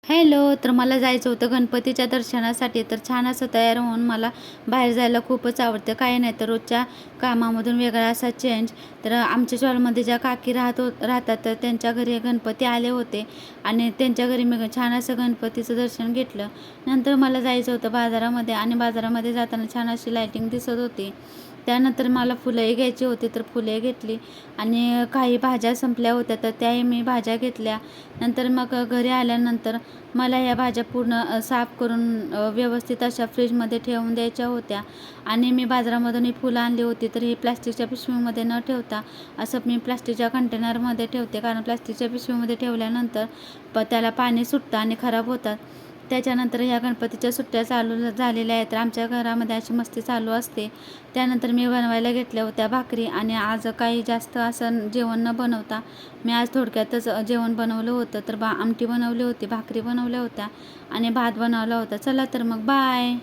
Hello. तर मला जायचं होतं गणपतीच्या दर्शनासाठी. तर छान असं तयार होऊन मला बाहेर जायला खूपच आवडतं. काही नाही तर रोजच्या कामामधून वेगळा असा चेंज. तर आमच्या शहरामध्ये ज्या काकी राहतात तर त्यांच्या घरी गणपती आले होते आणि त्यांच्या घरी मी छान असं गणपतीचं दर्शन घेतलं. नंतर मला जायचं होतं बाजारामध्ये आणि बाजारामध्ये जाताना छान अशी लायटिंग दिसत होती. त्यानंतर मला फुलंही घ्यायची होती तर फुले घेतली आणि काही भाज्या संपल्या होत्या तर त्याही मी भाज्या घेतल्या. नंतर मग घरी आल्यानंतर मला या भाज्या पूर्ण साफ करून व्यवस्थित अशा फ्रीजमध्ये ठेवून द्यायच्या होत्या आणि मी बाजारामधून ही फुलं आणली होती तर ही प्लास्टिकच्या पिशवीमध्ये न ठेवता असं मी प्लास्टिकच्या कंटेनरमध्ये ठेवते, कारण प्लास्टिकच्या पिशवीमध्ये ठेवल्यानंतर त्याला पाणी सुटतं आणि खराब होतात. त्याच्यानंतर ह्या गणपतीच्या सुट्ट्या चालू झालेल्या आहेत तर आमच्या घरामध्ये अशी मस्ती चालू असते. त्यानंतर मी बनवायला घेतल्या होत्या भाकरी आणि आज काही जास्त असं जेवण न बनवता मी आज थोडक्यातच जेवण बनवलं होतं. तर आमटी बनवली होती, भाकरी बनवल्या होत्या आणि भात बनवला होता. चला तर मग बाय.